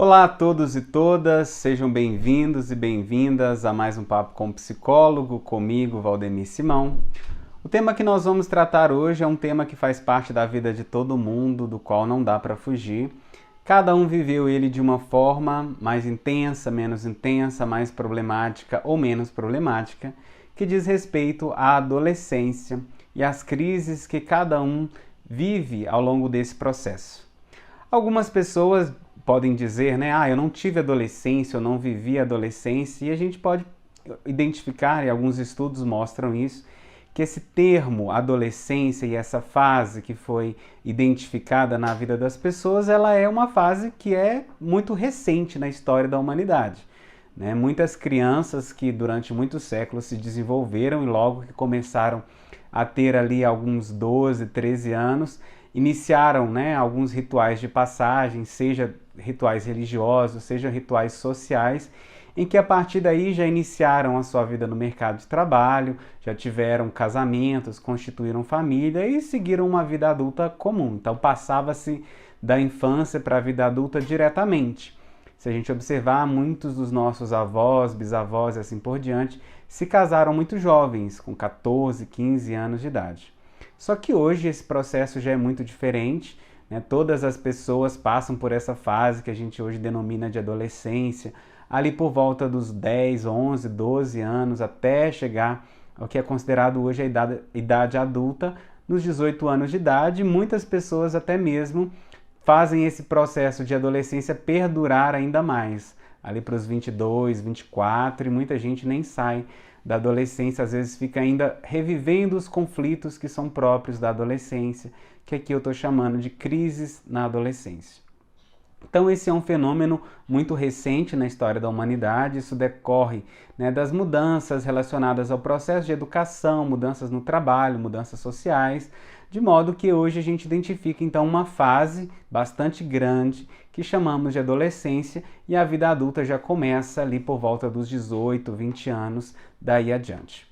Olá a todos e todas, sejam bem-vindos e bem-vindas a mais um Papo com Psicólogo, comigo, Valdemir Simão. O tema que nós vamos tratar hoje é um tema que faz parte da vida de todo mundo, do qual não dá para fugir. Cada um viveu ele de uma forma mais intensa, mais problemática ou menos problemática, que diz respeito à adolescência e às crises que cada um vive ao longo desse processo. Algumas pessoas podem dizer, né, eu não tive adolescência, eu não vivi adolescência, e a gente pode identificar, e alguns estudos mostram isso, que esse termo adolescência e essa fase que foi identificada na vida das pessoas, ela é uma fase que é muito recente na história da humanidade. Né? Muitas crianças que durante muitos séculos se desenvolveram e logo que começaram a ter ali alguns 12, 13 anos, iniciaram, né, alguns rituais de passagem, seja rituais religiosos, seja rituais sociais, em que a partir daí já iniciaram a sua vida no mercado de trabalho, já tiveram casamentos, constituíram família e seguiram uma vida adulta comum. Então passava-se da infância para a vida adulta diretamente. Se a gente observar, muitos dos nossos avós, bisavós e assim por diante, se casaram muito jovens, com 14, 15 anos de idade. Só que hoje esse processo já é muito diferente, né? Todas as pessoas passam por essa fase que a gente hoje denomina de adolescência, ali por volta dos 10, 11, 12 anos, até chegar ao que é considerado hoje a idade adulta, nos 18 anos de idade. Muitas pessoas até mesmo fazem esse processo de adolescência perdurar ainda mais, ali para os 22, 24, e muita gente nem sai da adolescência, às vezes fica ainda revivendo os conflitos que são próprios da adolescência, que aqui eu estou chamando de crises na adolescência. Então esse é um fenômeno muito recente na história da humanidade, isso decorre, né, das mudanças relacionadas ao processo de educação, mudanças no trabalho, mudanças sociais, de modo que hoje a gente identifica então uma fase bastante grande que chamamos de adolescência, e a vida adulta já começa ali por volta dos 18, 20 anos, daí adiante.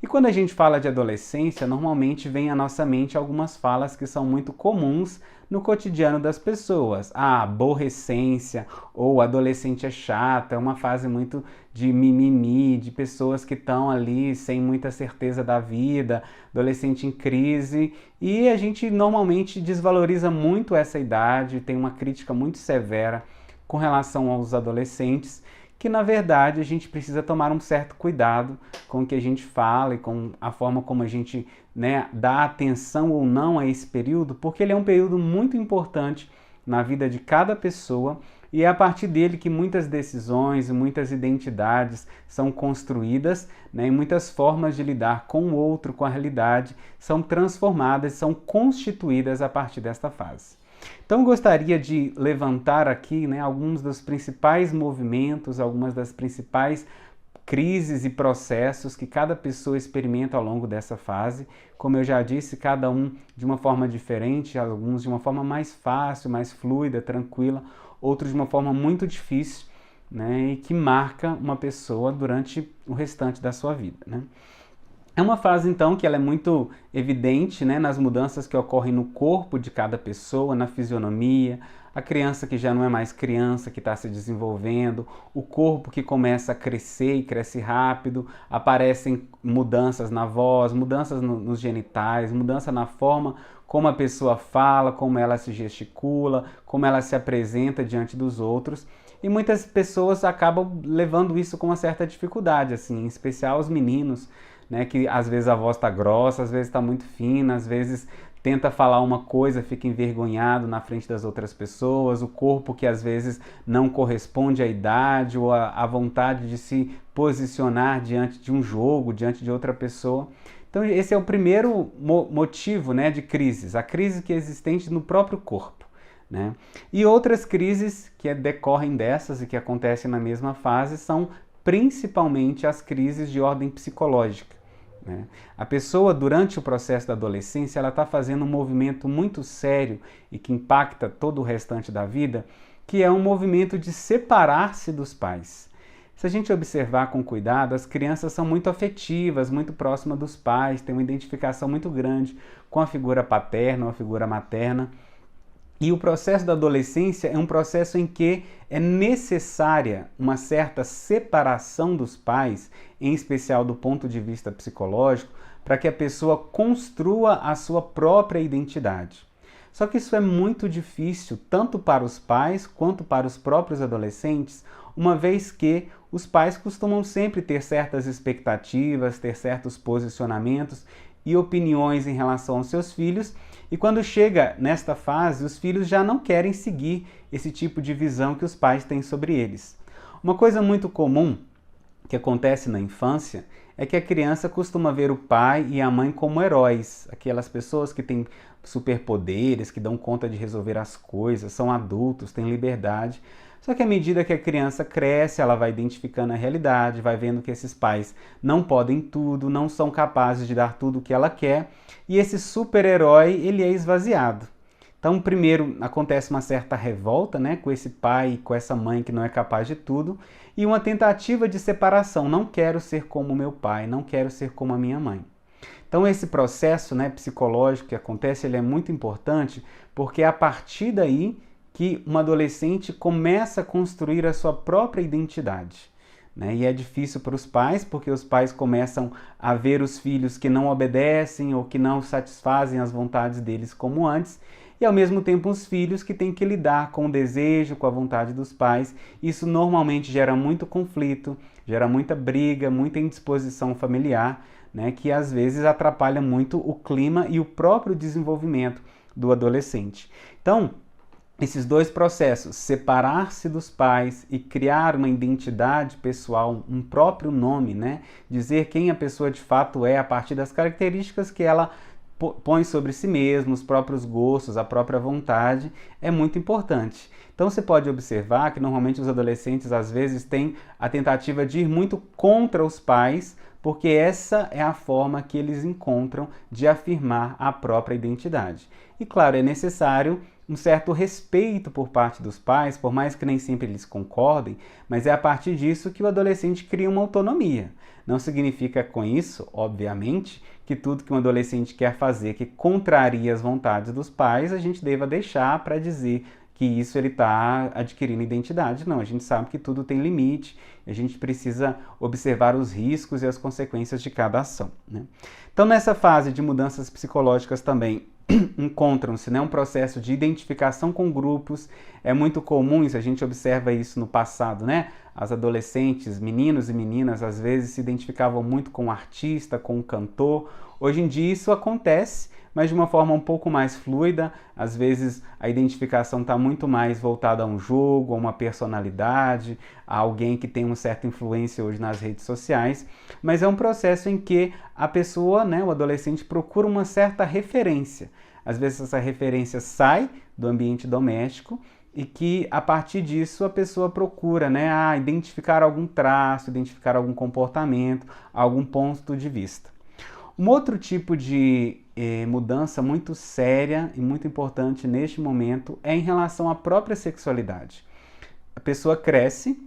E quando a gente fala de adolescência, normalmente vem à nossa mente algumas falas que são muito comuns no cotidiano das pessoas. Aborrecência, ou adolescente é chato, é uma fase muito de mimimi, de pessoas que estão ali sem muita certeza da vida, adolescente em crise, e a gente normalmente desvaloriza muito essa idade, tem uma crítica muito severa com relação aos adolescentes, que na verdade a gente precisa tomar um certo cuidado com o que a gente fala e com a forma como a gente, né, dá atenção ou não a esse período, porque ele é um período muito importante na vida de cada pessoa, e é a partir dele que muitas decisões e muitas identidades são construídas, né, e muitas formas de lidar com o outro, com a realidade, são transformadas, são constituídas a partir desta fase. Então gostaria de levantar aqui, né, alguns dos principais movimentos, algumas das principais crises e processos que cada pessoa experimenta ao longo dessa fase. Como eu já disse, cada um de uma forma diferente, alguns de uma forma mais fácil, mais fluida, tranquila, outros de uma forma muito difícil, né, e que marca uma pessoa durante o restante da sua vida, né? É uma fase, então, que ela é muito evidente, né, nas mudanças que ocorrem no corpo de cada pessoa, na fisionomia, a criança que já não é mais criança, que está se desenvolvendo, o corpo que começa a crescer e cresce rápido, aparecem mudanças na voz, mudanças nos genitais, mudança na forma como a pessoa fala, como ela se gesticula, como ela se apresenta diante dos outros. E muitas pessoas acabam levando isso com uma certa dificuldade, assim, em especial os meninos, né, que às vezes a voz está grossa, às vezes está muito fina, às vezes tenta falar uma coisa, fica envergonhado na frente das outras pessoas, o corpo que às vezes não corresponde à idade ou à vontade de se posicionar diante de um jogo, diante de outra pessoa. Então esse é o primeiro motivo, né, de crises, a crise que é existente no próprio corpo, né? E outras crises que decorrem dessas e que acontecem na mesma fase são principalmente as crises de ordem psicológica, né? A pessoa, durante o processo da adolescência, ela está fazendo um movimento muito sério e que impacta todo o restante da vida, que é um movimento de separar-se dos pais. Se a gente observar com cuidado, as crianças são muito afetivas, muito próximas dos pais, têm uma identificação muito grande com a figura paterna ou a figura materna. E o processo da adolescência é um processo em que é necessária uma certa separação dos pais, em especial do ponto de vista psicológico, para que a pessoa construa a sua própria identidade. Só que isso é muito difícil, tanto para os pais quanto para os próprios adolescentes, uma vez que os pais costumam sempre ter certas expectativas, ter certos posicionamentos e opiniões em relação aos seus filhos, e quando chega nesta fase, os filhos já não querem seguir esse tipo de visão que os pais têm sobre eles. Uma coisa muito comum que acontece na infância é que a criança costuma ver o pai e a mãe como heróis, aquelas pessoas que têm superpoderes, que dão conta de resolver as coisas, são adultos, têm liberdade. Só que à medida que a criança cresce, ela vai identificando a realidade, vai vendo que esses pais não podem tudo, não são capazes de dar tudo o que ela quer, e esse super-herói, ele é esvaziado. Então, primeiro acontece uma certa revolta, né, com esse pai e com essa mãe que não é capaz de tudo, e uma tentativa de separação. Não quero ser como meu pai, não quero ser como a minha mãe. Então, esse processo, né, psicológico que acontece, ele é muito importante, porque é a partir daí que uma adolescente começa a construir a sua própria identidade. Né? E é difícil para os pais, porque os pais começam a ver os filhos que não obedecem ou que não satisfazem as vontades deles como antes, e ao mesmo tempo os filhos que têm que lidar com o desejo, com a vontade dos pais. Isso normalmente gera muito conflito, gera muita briga, muita indisposição familiar, né? Que às vezes atrapalha muito o clima e o próprio desenvolvimento do adolescente. Então, esses dois processos, separar-se dos pais e criar uma identidade pessoal, um próprio nome, né? Dizer quem a pessoa de fato é a partir das características que ela põe sobre si mesma, os próprios gostos, a própria vontade, é muito importante. Então você pode observar que normalmente os adolescentes às vezes têm a tentativa de ir muito contra os pais, porque essa é a forma que eles encontram de afirmar a própria identidade. E claro, é necessário um certo respeito por parte dos pais, por mais que nem sempre eles concordem, mas é a partir disso que o adolescente cria uma autonomia. Não significa com isso, obviamente, que tudo que um adolescente quer fazer que contraria as vontades dos pais, a gente deva deixar para dizer que isso ele está adquirindo identidade. Não, a gente sabe que tudo tem limite, a gente precisa observar os riscos e as consequências de cada ação. Né? Então, nessa fase de mudanças psicológicas também, encontram-se, né, um processo de identificação com grupos. É muito comum isso, a gente observa isso no passado, né? As adolescentes, meninos e meninas, às vezes se identificavam muito com um artista, com um cantor. Hoje em dia isso acontece, mas de uma forma um pouco mais fluida. Às vezes a identificação está muito mais voltada a um jogo, a uma personalidade, a alguém que tem uma certa influência hoje nas redes sociais. Mas é um processo em que a pessoa, né, o adolescente, procura uma certa referência. Às vezes essa referência sai do ambiente doméstico e que a partir disso a pessoa procura, né, identificar algum traço, identificar algum comportamento, algum ponto de vista. Um outro tipo de mudança muito séria e muito importante neste momento é em relação à própria sexualidade. A pessoa cresce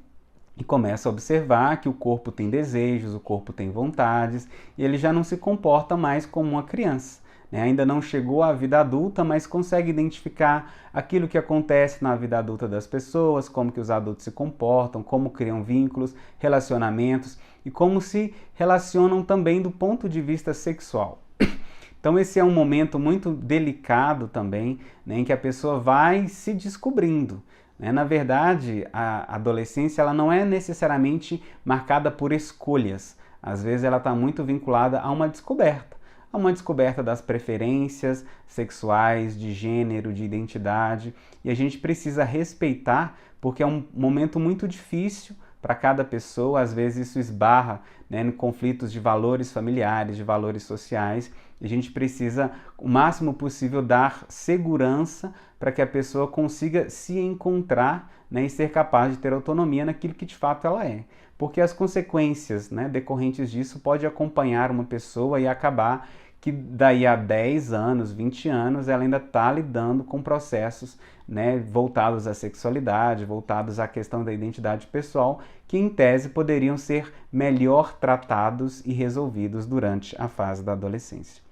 e começa a observar que o corpo tem desejos, o corpo tem vontades, e ele já não se comporta mais como uma criança. Né? Ainda não chegou à vida adulta, mas consegue identificar aquilo que acontece na vida adulta das pessoas, como que os adultos se comportam, como criam vínculos, relacionamentos e como se relacionam também do ponto de vista sexual. Então esse é um momento muito delicado também, né, em que a pessoa vai se descobrindo. Né? Na verdade, a adolescência ela não é necessariamente marcada por escolhas. Às vezes ela está muito vinculada a uma descoberta das preferências sexuais, de gênero, de identidade. E a gente precisa respeitar, porque é um momento muito difícil para cada pessoa. Às vezes isso esbarra, né, em conflitos de valores familiares, de valores sociais. A gente precisa, o máximo possível, dar segurança para que a pessoa consiga se encontrar, né, e ser capaz de ter autonomia naquilo que de fato ela é. Porque as consequências, né, decorrentes disso pode acompanhar uma pessoa e acabar que daí a 10 anos, 20 anos, ela ainda está lidando com processos, né, voltados à sexualidade, voltados à questão da identidade pessoal, que em tese poderiam ser melhor tratados e resolvidos durante a fase da adolescência.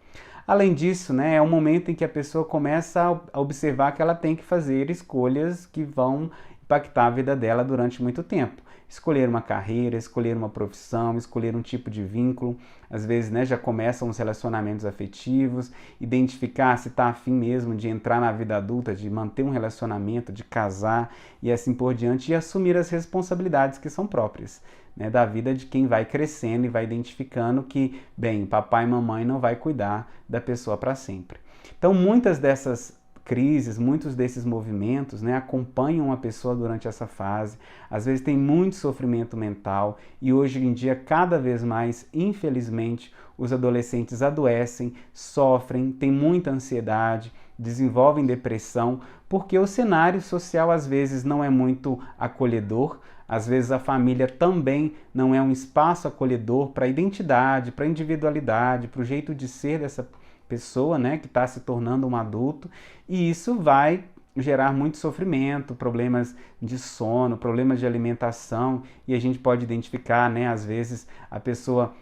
Além disso, né, é um momento em que a pessoa começa a observar que ela tem que fazer escolhas que vão impactar a vida dela durante muito tempo. Escolher uma carreira, escolher uma profissão, escolher um tipo de vínculo. Às vezes, né, já começam os relacionamentos afetivos, identificar se está afim mesmo de entrar na vida adulta, de manter um relacionamento, de casar e assim por diante, e assumir as responsabilidades que são próprias, né, da vida de quem vai crescendo e vai identificando que, bem, papai e mamãe não vai cuidar da pessoa para sempre. Então, muitas dessas crises, muitos desses movimentos, né, acompanham a pessoa durante essa fase. Às vezes tem muito sofrimento mental e hoje em dia, cada vez mais, infelizmente, os adolescentes adoecem, sofrem, têm muita ansiedade, desenvolvem depressão, porque o cenário social às vezes não é muito acolhedor. Às vezes a família também não é um espaço acolhedor para a identidade, para a individualidade, para o jeito de ser dessa pessoa, né, que está se tornando um adulto, e isso vai gerar muito sofrimento, problemas de sono, problemas de alimentação, e a gente pode identificar, né, às vezes a pessoa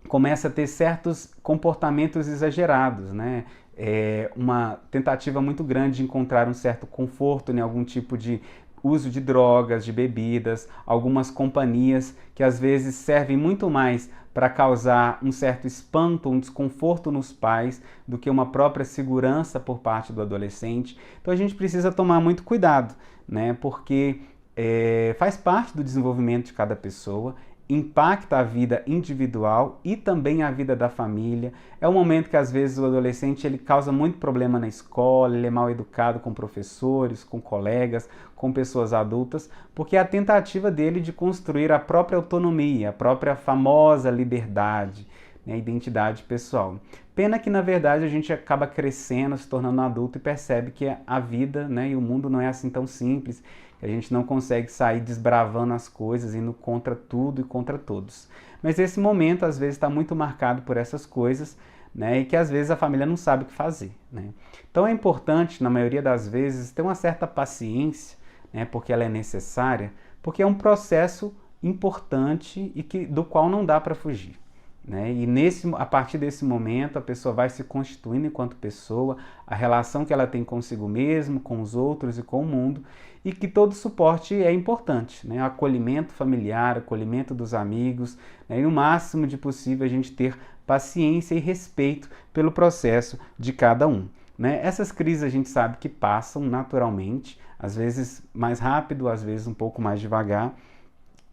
começa a ter certos comportamentos exagerados, né? Uma tentativa muito grande de encontrar um certo conforto em algum tipo de uso de drogas, de bebidas, algumas companhias que às vezes servem muito mais para causar um certo espanto, um desconforto nos pais, do que uma própria segurança por parte do adolescente. Então a gente precisa tomar muito cuidado, né? Porque faz parte do desenvolvimento de cada pessoa, impacta a vida individual e também a vida da família. É um momento que às vezes o adolescente ele causa muito problema na escola, ele é mal educado com professores, com colegas, com pessoas adultas, porque é a tentativa dele de construir a própria autonomia, a própria famosa liberdade, né, a identidade pessoal. Pena que na verdade a gente acaba crescendo, se tornando adulto e percebe que a vida, né, e o mundo não é assim tão simples, que a gente não consegue sair desbravando as coisas, indo contra tudo e contra todos. Mas esse momento às vezes está muito marcado por essas coisas, né, e que às vezes a família não sabe o que fazer, né? Então é importante, na maioria das vezes, ter uma certa paciência, né, porque ela é necessária, porque é um processo importante e do qual não dá para fugir, né? E a partir desse momento a pessoa vai se constituindo enquanto pessoa, a relação que ela tem consigo mesmo, com os outros e com o mundo, e que todo suporte é importante, né? Acolhimento familiar, acolhimento dos amigos, né? E o máximo de possível a gente ter paciência e respeito pelo processo de cada um, né? Essas crises a gente sabe que passam naturalmente, às vezes mais rápido, às vezes um pouco mais devagar,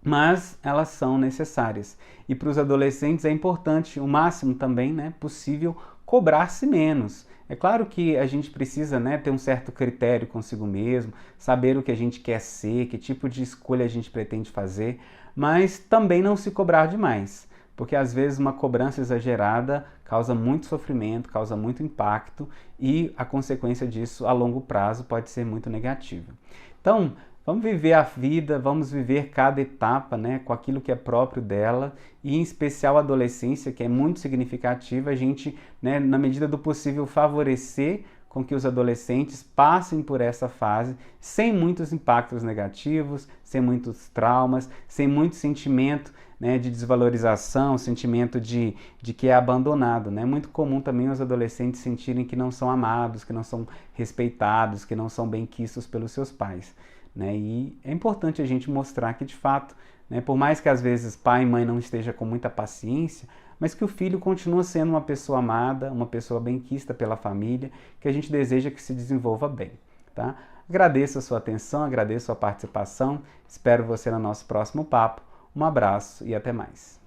mas elas são necessárias. E para os adolescentes é importante, o máximo também, né, possível, cobrar-se menos. É claro que a gente precisa, né, ter um certo critério consigo mesmo, saber o que a gente quer ser, que tipo de escolha a gente pretende fazer, mas também não se cobrar demais, porque às vezes uma cobrança exagerada causa muito sofrimento, causa muito impacto e a consequência disso a longo prazo pode ser muito negativa. Então, vamos viver a vida, vamos viver cada etapa, né, com aquilo que é próprio dela, e em especial a adolescência, que é muito significativa, a gente, né, na medida do possível, favorecer com que os adolescentes passem por essa fase sem muitos impactos negativos, sem muitos traumas, sem muito sentimento, né, de desvalorização, sentimento de que é abandonado, né? É muito comum também os adolescentes sentirem que não são amados, que não são respeitados, que não são bem-quistos pelos seus pais, né? E é importante a gente mostrar que, de fato, né, por mais que às vezes pai e mãe não estejam com muita paciência, mas que o filho continua sendo uma pessoa amada, uma pessoa bem-quista pela família, que a gente deseja que se desenvolva bem, tá? Agradeço a sua atenção, agradeço a participação, espero você no nosso próximo papo. Um abraço e até mais.